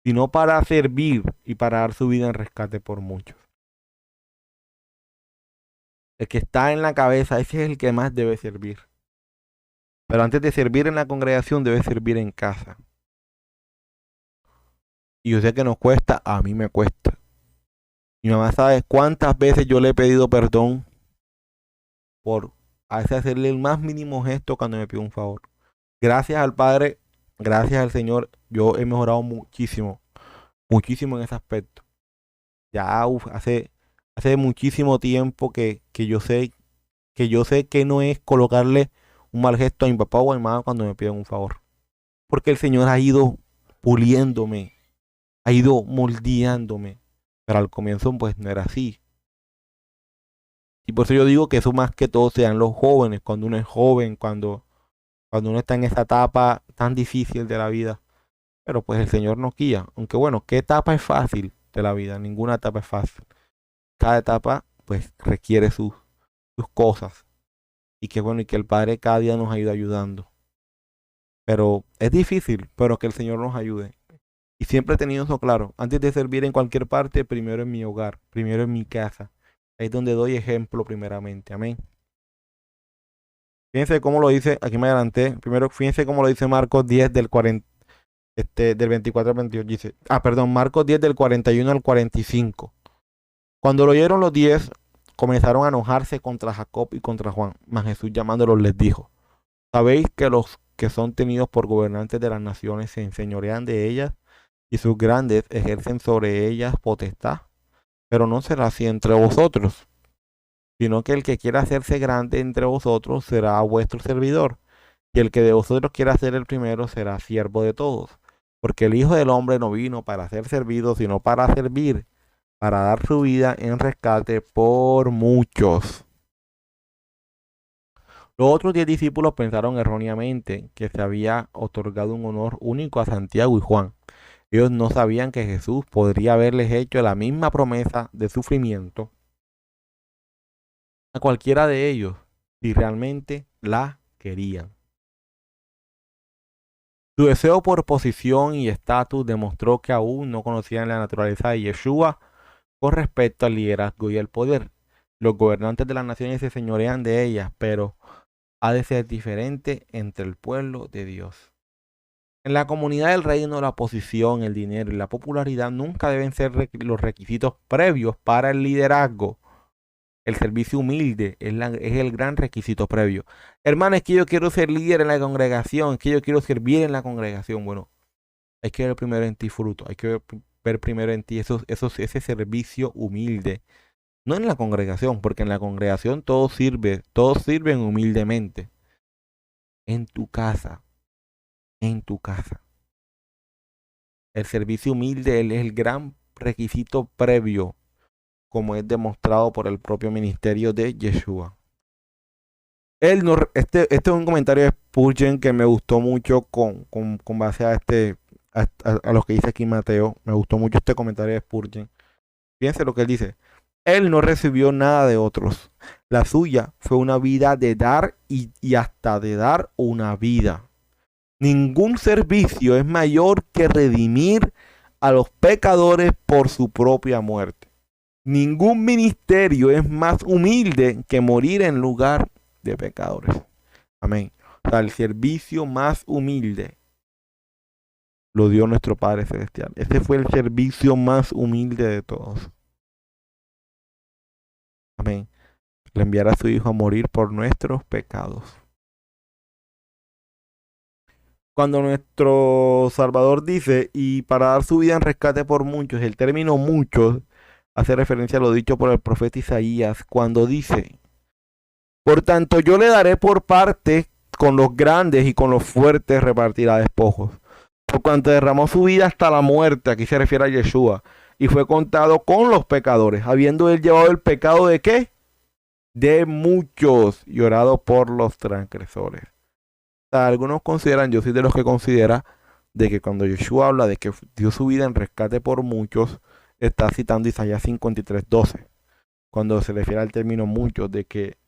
sino para servir y para dar su vida en rescate por muchos. El que está en la cabeza, ese es el que más debe servir. Pero antes de servir en la congregación, debe servir en casa. Y yo sé que nos cuesta, a mí me cuesta. Mi mamá sabe cuántas veces yo le he pedido perdón por a veces hacerle el más mínimo gesto cuando me pide un favor. Gracias al Padre, gracias al Señor, yo he mejorado muchísimo, muchísimo en ese aspecto. Ya hace muchísimo tiempo que yo sé que no es colocarle un mal gesto a mi papá o a mi mamá cuando me piden un favor. Porque el Señor ha ido puliéndome, ha ido moldeándome. Pero al comienzo pues no era así. Y por eso yo digo que eso más que todo sean los jóvenes, cuando uno es joven, cuando uno está en esa etapa tan difícil de la vida. Pero pues el Señor nos guía. Aunque bueno, ¿qué etapa es fácil de la vida? Ninguna etapa es fácil. Cada etapa pues requiere sus cosas. Y que bueno, y que el Padre cada día nos ayuda ayudando. Pero es difícil, pero que el Señor nos ayude. Y siempre he tenido eso claro. Antes de servir en cualquier parte, primero en mi hogar, primero en mi casa. Ahí es donde doy ejemplo primeramente. Amén. Fíjense cómo lo dice, aquí me adelanté. Primero, fíjense cómo lo dice Marcos 10 del 40, del 24 al 28. Dice, Marcos 10 del 41 al 45. Cuando lo oyeron los 10, comenzaron a enojarse contra Jacob y contra Juan. Mas Jesús llamándolos les dijo, ¿sabéis que los que son tenidos por gobernantes de las naciones se enseñorean de ellas y sus grandes ejercen sobre ellas potestad? Pero no será así entre vosotros, sino que el que quiera hacerse grande entre vosotros será vuestro servidor, y el que de vosotros quiera ser el primero será siervo de todos. Porque el Hijo del Hombre no vino para ser servido, sino para servir, para dar su vida en rescate por muchos. Los otros 10 discípulos pensaron erróneamente que se había otorgado un honor único a Santiago y Juan. Ellos no sabían que Jesús podría haberles hecho la misma promesa de sufrimiento a cualquiera de ellos si realmente la querían. Su deseo por posición y estatus demostró que aún no conocían la naturaleza de Yeshua con respecto al liderazgo y el poder. Los gobernantes de las naciones se señorean de ellas, pero ha de ser diferente entre el pueblo de Dios. En la comunidad del reino, la posición, el dinero y la popularidad nunca deben ser los requisitos previos para el liderazgo. El servicio humilde es el gran requisito previo. Hermano, es que yo quiero ser líder en la congregación, es que yo quiero servir en la congregación. Bueno, hay que ver primero en ti fruto, hay que ver primero en ti ese servicio humilde. No en la congregación, porque en la congregación todos sirven humildemente. En tu casa. El servicio humilde es el gran requisito previo, como es demostrado por el propio ministerio de Yeshua. Este es un comentario de Spurgeon que me gustó mucho con base a lo que dice aquí Mateo. Me gustó mucho este comentario de Spurgeon. Fíjense lo que él dice. Él no recibió nada de otros. La suya fue una vida de dar y hasta de dar una vida. Ningún servicio es mayor que redimir a los pecadores por su propia muerte. Ningún ministerio es más humilde que morir en lugar de pecadores. Amén. O sea, el servicio más humilde lo dio nuestro Padre Celestial. Ese fue el servicio más humilde de todos. Amén. Le enviará a su Hijo a morir por nuestros pecados. Cuando nuestro Salvador dice, y para dar su vida en rescate por muchos, el término muchos hace referencia a lo dicho por el profeta Isaías, cuando dice, por tanto yo le daré por parte con los grandes y con los fuertes repartirá despojos. Por cuanto derramó su vida hasta la muerte, aquí se refiere a Yeshua, y fue contado con los pecadores, habiendo él llevado el pecado ¿de qué? De muchos, y orado por los transgresores. O sea, algunos consideran, yo soy de los que considera, de que cuando Yeshua habla de que dio su vida en rescate por muchos, está citando Isaías 53:12, cuando se refiere al término muchos, de que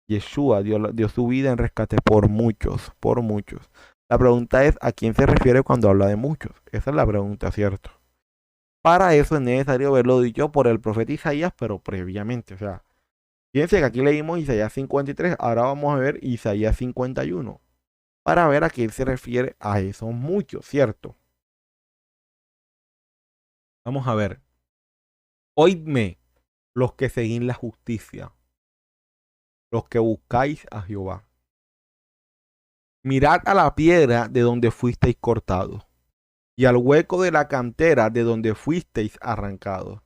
Yeshua dio su vida en rescate por muchos, por muchos. La pregunta es, ¿a quién se refiere cuando habla de muchos? Esa es la pregunta, ¿cierto? Para eso es necesario haberlo dicho por el profeta Isaías, pero previamente. O sea, fíjense que aquí leímos Isaías 53, ahora vamos a ver Isaías 51, para ver a quién se refiere a esos muchos, ¿cierto? Vamos a ver. Oídme, los que seguís la justicia, los que buscáis a Jehová. Mirad a la piedra de donde fuisteis cortados, y al hueco de la cantera de donde fuisteis arrancados.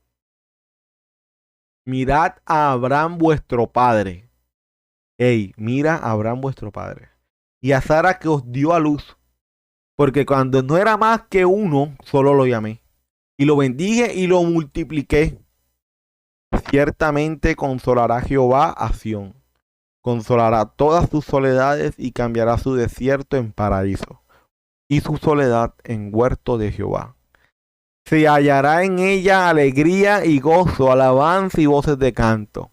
Mirad a Abraham vuestro padre. Mira a Abraham vuestro padre. Y a Sara que os dio a luz. Porque cuando no era más que uno, solo lo llamé. Y lo bendije y lo multipliqué. Ciertamente consolará Jehová a Sión. Consolará todas sus soledades y cambiará su desierto en paraíso. Y su soledad en huerto de Jehová. Se hallará en ella alegría y gozo, alabanza y voces de canto.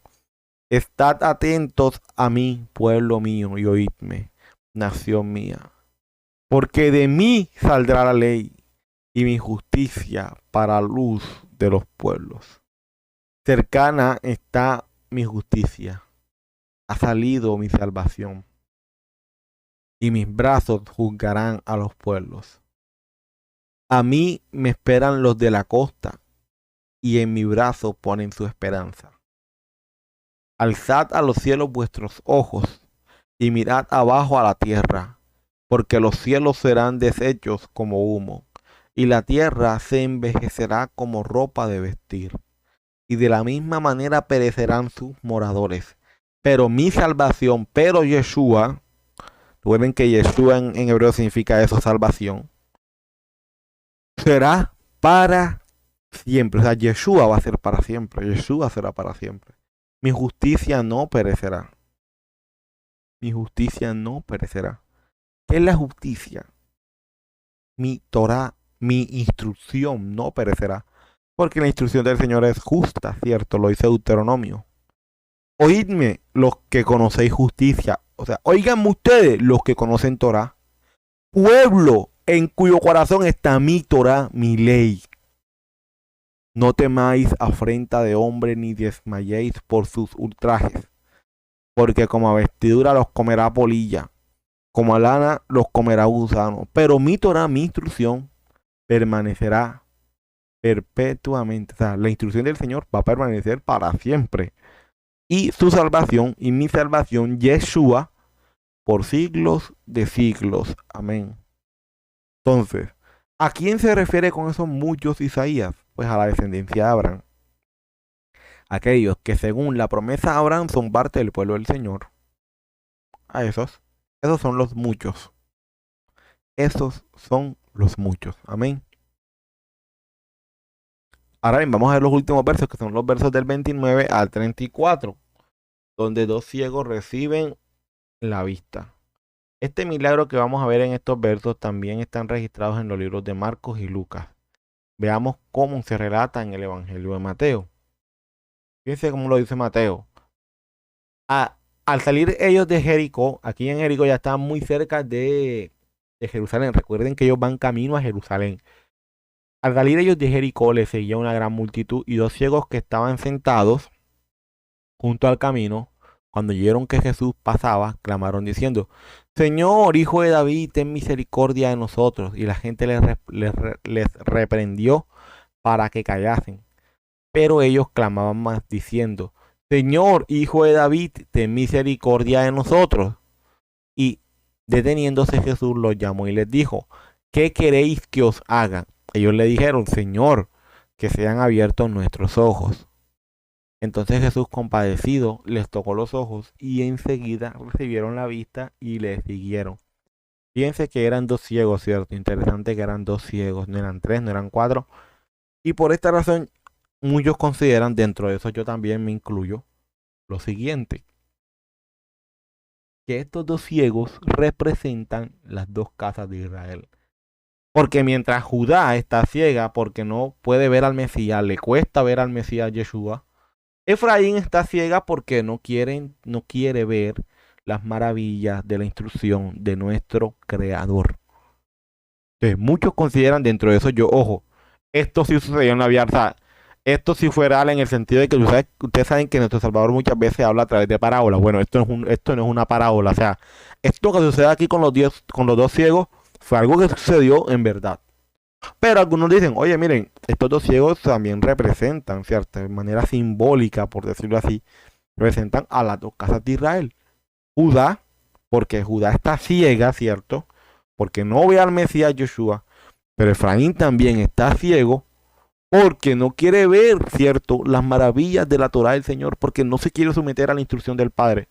Estad atentos a mí, pueblo mío, y oídme, nación mía. Porque de mí saldrá la ley y mi justicia para luz de los pueblos. Cercana está mi justicia. Ha salido mi salvación. Y mis brazos juzgarán a los pueblos. A mí me esperan los de la costa, y en mi brazo ponen su esperanza. Alzad a los cielos vuestros ojos, y mirad abajo a la tierra, porque los cielos serán deshechos como humo, y la tierra se envejecerá como ropa de vestir, y de la misma manera perecerán sus moradores. Pero mi salvación, pero Yeshua, recuerden que Yeshua en hebreo significa eso, salvación, será para siempre. O sea, Yeshua va a ser para siempre. Yeshua será para siempre. Mi justicia no perecerá. mi justicia no perecerá. ¿Qué es la justicia? Mi Torah, mi instrucción no perecerá. Porque la instrucción del Señor es justa, ¿cierto? Lo dice Deuteronomio. Oídme los que conocéis justicia. O sea, oíganme ustedes los que conocen Torah. Pueblo en cuyo corazón está mi Torah, mi ley. No temáis afrenta de hombre ni desmayéis por sus ultrajes. Porque como a vestidura los comerá polilla, como a lana los comerá gusano. Pero mi Torah, mi instrucción, permanecerá perpetuamente. O sea, la instrucción del Señor va a permanecer para siempre. Y su salvación y mi salvación, Yeshua, por siglos de siglos. Amén. Entonces, ¿a quién se refiere con esos muchos Isaías? Pues a la descendencia de Abraham. Aquellos que según la promesa de Abraham son parte del pueblo del Señor. A esos son los muchos. Esos son los muchos. Amén. Ahora bien, vamos a ver los últimos versos, que son los versos del 29 al 34, donde 2 ciegos reciben la vista. Este milagro que vamos a ver en estos versos también están registrados en los libros de Marcos y Lucas. Veamos cómo se relata en el Evangelio de Mateo. Fíjense cómo lo dice Mateo. Al salir ellos de Jericó, aquí en Jericó ya estaban muy cerca de Jerusalén. Recuerden que ellos van camino a Jerusalén. Al salir ellos de Jericó les seguía una gran multitud y 2 ciegos que estaban sentados junto al camino, cuando oyeron que Jesús pasaba, clamaron diciendo: Señor, hijo de David, ten misericordia de nosotros. Y la gente les reprendió para que callasen. Pero ellos clamaban más diciendo: Señor, hijo de David, ten misericordia de nosotros. Y deteniéndose Jesús los llamó y les dijo: ¿qué queréis que os haga? Ellos le dijeron: Señor, que sean abiertos nuestros ojos. Entonces Jesús, compadecido, les tocó los ojos y enseguida recibieron la vista y le siguieron. Fíjense que eran 2 ciegos, ¿cierto? Interesante que eran 2 ciegos, no eran 3, no eran 4. Y por esta razón, muchos consideran, dentro de eso yo también me incluyo, lo siguiente: que estos 2 ciegos representan las 2 casas de Israel. Porque mientras Judá está ciega porque no puede ver al Mesías, le cuesta ver al Mesías Yeshua, Efraín está ciega porque no quiere ver las maravillas de la instrucción de nuestro Creador. Entonces, muchos consideran dentro de eso, ojo, esto sí sucedió en la vida. O sea, esto sí fue real en el sentido de que ustedes saben que nuestro Salvador muchas veces habla a través de parábolas. Bueno, esto no es una parábola. O sea, esto que sucede aquí con los 2 ciegos fue algo que sucedió en verdad. Pero algunos dicen: oye, miren, estos 2 ciegos también representan, ¿cierto? De manera simbólica, por decirlo así, representan a las 2 casas de Israel. Judá, porque Judá está ciega, ¿cierto? Porque no ve al Mesías Yeshua. Pero Efraín también está ciego porque no quiere ver, ¿cierto?, las maravillas de la Torah del Señor, porque no se quiere someter a la instrucción del Padre.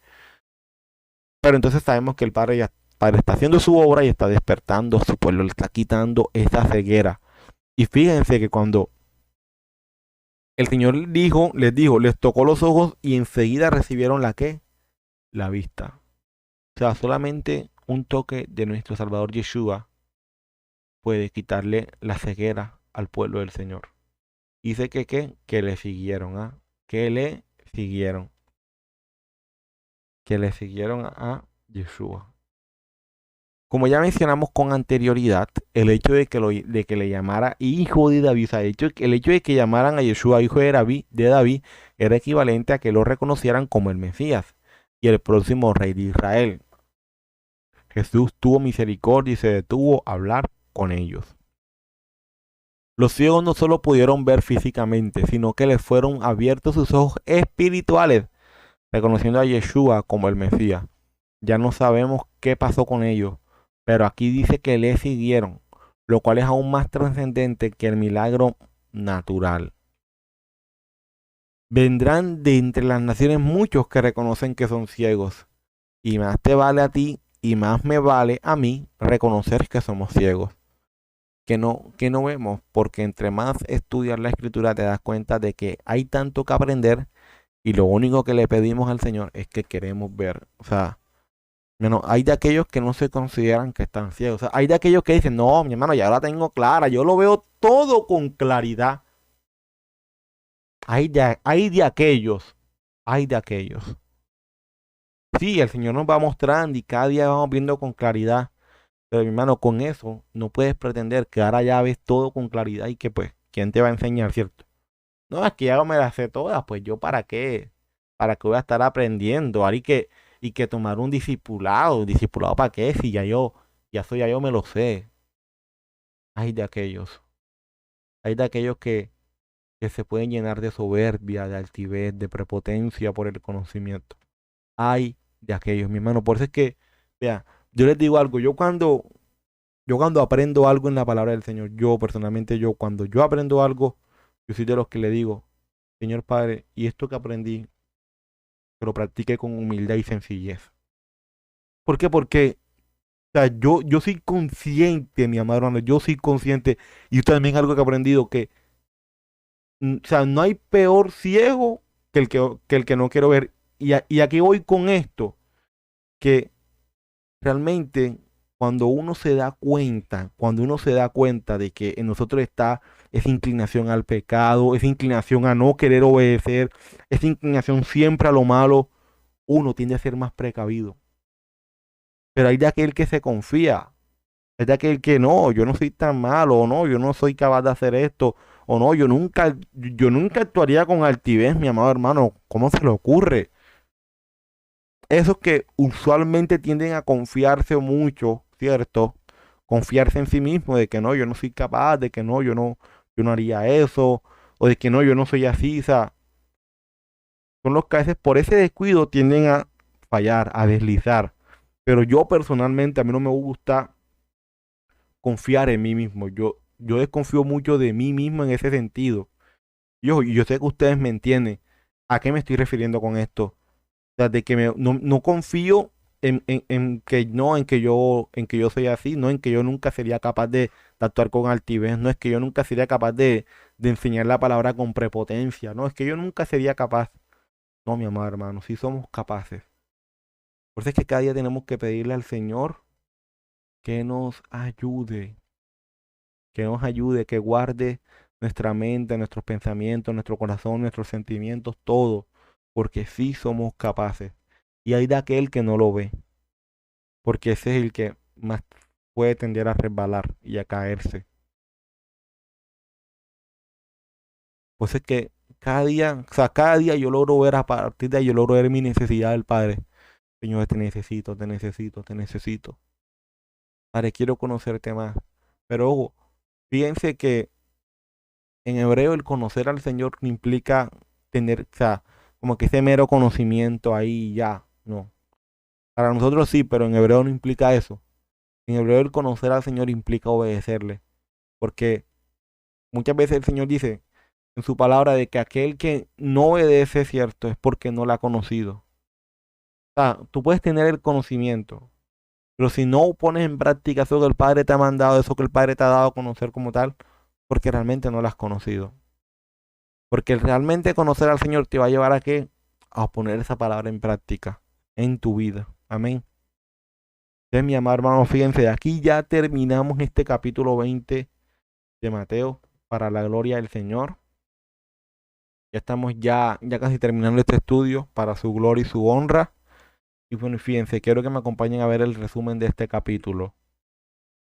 Pero entonces sabemos que el Padre está haciendo su obra y está despertando a su pueblo, le está quitando esa ceguera. Y fíjense que cuando el Señor les tocó los ojos y enseguida recibieron la ¿qué? La vista. O sea, solamente un toque de nuestro Salvador Yeshua puede quitarle la ceguera al pueblo del Señor. Dice que le siguieron, que le siguieron a Yeshua. Como ya mencionamos con anterioridad, el hecho de que le llamara hijo de David, o sea, el hecho de que llamaran a Yeshua hijo de David era equivalente a que lo reconocieran como el Mesías y el próximo rey de Israel. Jesús tuvo misericordia y se detuvo a hablar con ellos. Los ciegos no solo pudieron ver físicamente, sino que les fueron abiertos sus ojos espirituales, reconociendo a Yeshua como el Mesías. Ya no sabemos qué pasó con ellos, pero aquí dice que le siguieron, lo cual es aún más trascendente que el milagro natural. Vendrán de entre las naciones muchos que reconocen que son ciegos, y más te vale a ti y más me vale a mí reconocer que somos ciegos. Que no vemos, porque entre más estudias la Escritura te das cuenta de que hay tanto que aprender y lo único que le pedimos al Señor es que queremos ver. O sea, Hermano, hay de aquellos que no se consideran que están ciegos. O sea, hay de aquellos que dicen, no, mi hermano, ya la tengo clara, yo lo veo todo con claridad. Hay de aquellos. Sí, el Señor nos va mostrando y cada día vamos viendo con claridad. Pero mi hermano, con eso no puedes pretender que ahora ya ves todo con claridad y que pues, ¿quién te va a enseñar, cierto? No, es que ya me las sé todas, pues yo para qué, para qué voy a estar aprendiendo, ahora y que tomar un discipulado para qué, si ya yo me lo sé. Hay de aquellos, hay de aquellos que se pueden llenar de soberbia, de altivez, de prepotencia por el conocimiento. Hay de aquellos, mi hermano. Por eso es que, vea, yo les digo algo, yo cuando aprendo algo en la palabra del Señor, yo personalmente, cuando yo aprendo algo, yo soy de los que le digo, Señor Padre, y esto que aprendí, que lo practique con humildad y sencillez. ¿Por qué? Porque o sea, yo soy consciente, mi amado hermano, yo soy consciente, y esto también es algo que he aprendido, que o sea, no hay peor ciego que el que no quiero ver. Y aquí voy con esto, que realmente cuando uno se da cuenta de que en nosotros está esa inclinación al pecado, esa inclinación a no querer obedecer, esa inclinación siempre a lo malo, uno tiende a ser más precavido. Pero hay de aquel que se confía, es de aquel que no, yo no soy tan malo, o no, yo no soy capaz de hacer esto, o no, yo nunca actuaría con altivez, mi amado hermano, ¿cómo se le ocurre? Esos que usualmente tienden a confiarse mucho, ¿cierto? Confiarse en sí mismo, de que no, yo no soy capaz, de que no, yo no haría eso, o de que no, yo no soy así, o sea, son los que a veces por ese descuido tienden a fallar, a deslizar. Pero yo personalmente, a mí no me gusta confiar en mí mismo. Yo desconfío mucho de mí mismo en ese sentido. Yo sé que ustedes me entienden. ¿A qué me estoy refiriendo con esto? O sea, de que no confío en que yo soy así, no en que yo nunca sería capaz de actuar con altivez, no es que yo nunca sería capaz de enseñar la palabra con prepotencia, no, es que yo nunca sería capaz. No, mi amado hermano, sí somos capaces. Por eso es que cada día tenemos que pedirle al Señor que nos ayude, que guarde nuestra mente, nuestros pensamientos, nuestro corazón, nuestros sentimientos, todo, porque sí somos capaces. Y hay de aquel que no lo ve, porque ese es el que más puede tender a resbalar y a caerse. Pues es que cada día, o sea, cada día yo logro ver, a partir de ahí yo logro ver mi necesidad del Padre. Señor, te necesito, te necesito, te necesito. Padre, quiero conocerte más. Pero ojo, fíjense que en hebreo el conocer al Señor no implica tener, o sea, como que ese mero conocimiento ahí y ya, no. Para nosotros sí, pero en hebreo no implica eso. En hebreo el conocer al Señor implica obedecerle, porque muchas veces el Señor dice en su palabra de que aquel que no obedece, cierto, es porque no la ha conocido. O sea, tú puedes tener el conocimiento, pero si no pones en práctica eso que el Padre te ha mandado, eso que el Padre te ha dado a conocer como tal, porque realmente no lo has conocido. Porque el realmente conocer al Señor te va a llevar a qué? A poner esa palabra en práctica en tu vida. Amén. Entonces, mi amado hermano, fíjense, de aquí ya terminamos este capítulo 20 de Mateo para la gloria del Señor. Ya estamos ya casi terminando este estudio para su gloria y su honra. Y bueno, fíjense, quiero que me acompañen a ver el resumen de este capítulo.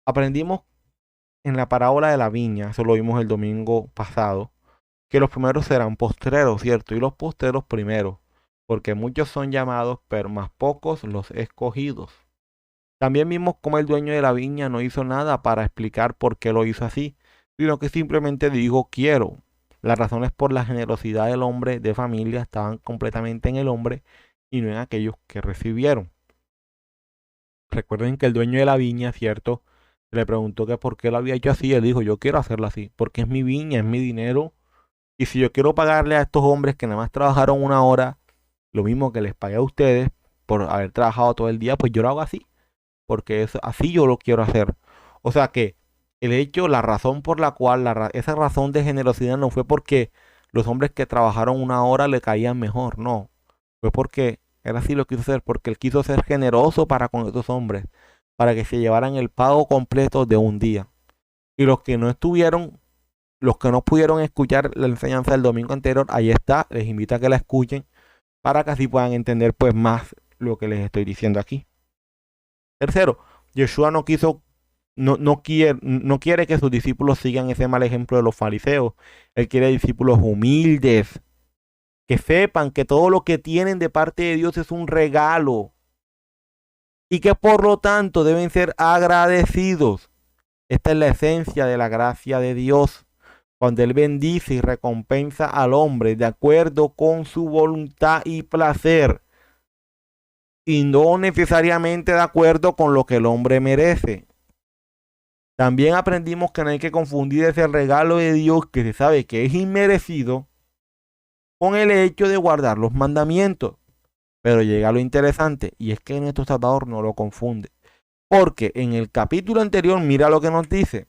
Aprendimos en la parábola de la viña, eso lo vimos el domingo pasado, que los primeros serán postreros, ¿cierto? Y los postreros primeros, porque muchos son llamados, pero más pocos los escogidos. También vimos cómo el dueño de la viña no hizo nada para explicar por qué lo hizo así, sino que simplemente dijo quiero. Las razones por la generosidad del hombre de familia estaban completamente en el hombre y no en aquellos que recibieron. Recuerden que el dueño de la viña, ¿cierto? Le preguntó que por qué lo había hecho así. Él dijo, yo quiero hacerlo así, porque es mi viña, es mi dinero. Y si yo quiero pagarle a estos hombres que nada más trabajaron una hora, lo mismo que les pagué a ustedes por haber trabajado todo el día, pues yo lo hago así, porque así yo lo quiero hacer. O sea que el hecho, la razón por la cual, esa razón de generosidad no fue porque los hombres que trabajaron una hora le caían mejor, no. Fue porque Él así lo quiso hacer porque él quiso ser generoso para con estos hombres, para que se llevaran el pago completo de un día. Y los que no estuvieron, los que no pudieron escuchar la enseñanza del domingo anterior, ahí está, les invito a que la escuchen para que así puedan entender pues más lo que les estoy diciendo aquí. Tercero, Yeshua no quiere que sus discípulos sigan ese mal ejemplo de los fariseos. Él quiere discípulos humildes, que sepan que todo lo que tienen de parte de Dios es un regalo y que por lo tanto deben ser agradecidos. Esta es la esencia de la gracia de Dios, cuando Él bendice y recompensa al hombre de acuerdo con su voluntad y placer, y no necesariamente de acuerdo con lo que el hombre merece. También aprendimos que no hay que confundir ese regalo de Dios que se sabe que es inmerecido con el hecho de guardar los mandamientos. Pero llega lo interesante, y es que nuestro Salvador no lo confunde. Porque en el capítulo anterior, mira lo que nos dice.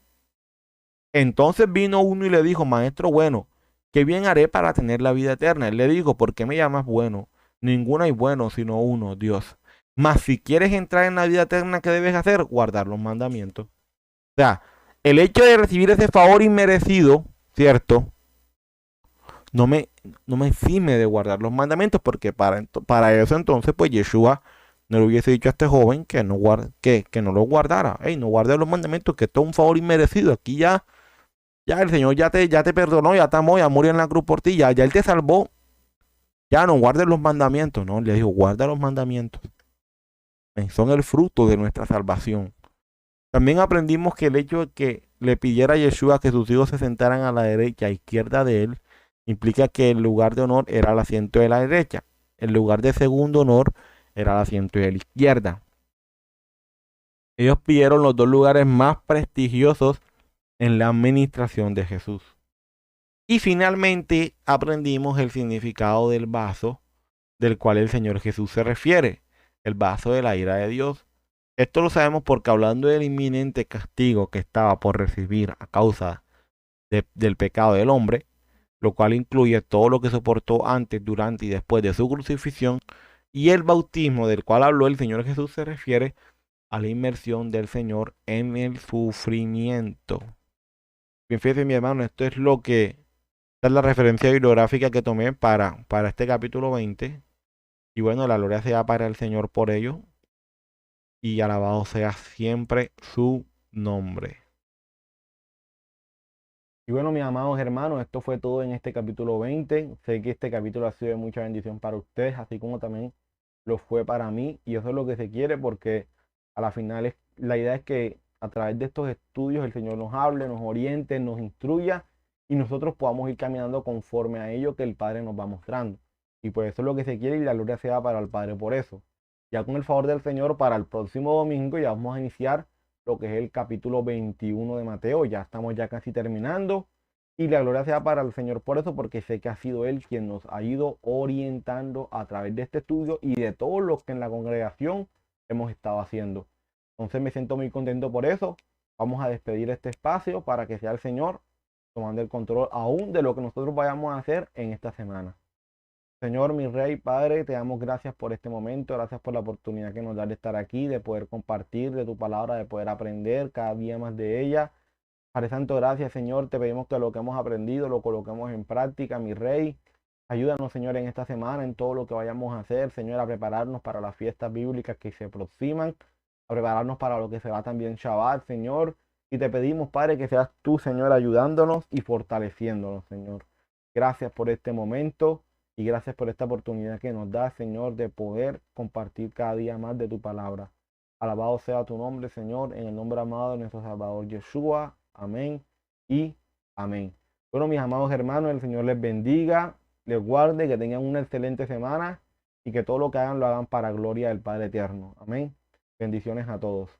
Entonces vino uno y le dijo, maestro bueno, ¿qué bien haré para tener la vida eterna? Él le dijo, ¿por qué me llamas bueno? Ninguno hay bueno sino uno, Dios. Mas si quieres entrar en la vida eterna, ¿qué debes hacer? Guardar los mandamientos. O sea, el hecho de recibir ese favor inmerecido, ¿cierto? No me exime de guardar los mandamientos, porque para eso entonces, pues Yeshua no le hubiese dicho a este joven que no, que no lo guardara. Hey, no guardes los mandamientos, que esto es un favor inmerecido. Aquí ya el Señor ya te perdonó, ya te amó, ya murió en la cruz por ti, ya Él te salvó. Ya no guardes los mandamientos, no, le dijo, guarda los mandamientos. Son el fruto de nuestra salvación. También aprendimos que el hecho de que le pidiera a Yeshua que sus hijos se sentaran a la derecha e izquierda de él, implica que el lugar de honor era el asiento de la derecha. El lugar de segundo honor era el asiento de la izquierda. Ellos pidieron los dos lugares más prestigiosos en la administración de Jesús. Y finalmente aprendimos el significado del vaso del cual el Señor Jesús se refiere, el vaso de la ira de Dios. Esto lo sabemos porque hablando del inminente castigo que estaba por recibir a causa del pecado del hombre, lo cual incluye todo lo que soportó antes, durante y después de su crucifixión, y el bautismo del cual habló el Señor Jesús se refiere a la inmersión del Señor en el sufrimiento. Bien, fíjense mi hermano, esta es la referencia bibliográfica que tomé para este capítulo 20. Y bueno, la gloria sea para el Señor por ello. Y alabado sea siempre su nombre. Y bueno, mis amados hermanos, esto fue todo en este capítulo 20. Sé que este capítulo ha sido de mucha bendición para ustedes, así como también lo fue para mí. Y eso es lo que se quiere, porque a la final la idea es que a través de estos estudios el Señor nos hable, nos oriente, nos instruya y nosotros podamos ir caminando conforme a ello que el Padre nos va mostrando. Y pues eso es lo que se quiere, y la gloria sea para el Padre por eso. Ya con el favor del Señor, para el próximo domingo ya vamos a iniciar lo que es el capítulo 21 de Mateo. Ya estamos ya casi terminando. Y la gloria sea para el Señor por eso, porque sé que ha sido Él quien nos ha ido orientando a través de este estudio y de todo lo que en la congregación hemos estado haciendo. Entonces me siento muy contento por eso. Vamos a despedir este espacio para que sea el Señor tomando el control aún de lo que nosotros vayamos a hacer en esta semana. Señor, mi Rey, Padre, te damos gracias por este momento, gracias por la oportunidad que nos da de estar aquí, de poder compartir de tu palabra, de poder aprender cada día más de ella. Padre Santo, gracias, Señor, te pedimos que lo que hemos aprendido lo coloquemos en práctica, mi Rey. Ayúdanos, Señor, en esta semana, en todo lo que vayamos a hacer, Señor, a prepararnos para las fiestas bíblicas que se aproximan, a prepararnos para lo que se va también Shabbat, Señor. Y te pedimos, Padre, que seas tú, Señor, ayudándonos y fortaleciéndonos, Señor. Gracias por este momento. Y gracias por esta oportunidad que nos da, Señor, de poder compartir cada día más de tu palabra. Alabado sea tu nombre, Señor, en el nombre amado de nuestro Salvador Yeshua. Amén y amén. Bueno, mis amados hermanos, el Señor les bendiga, les guarde, que tengan una excelente semana y que todo lo que hagan lo hagan para gloria del Padre Eterno. Amén. Bendiciones a todos.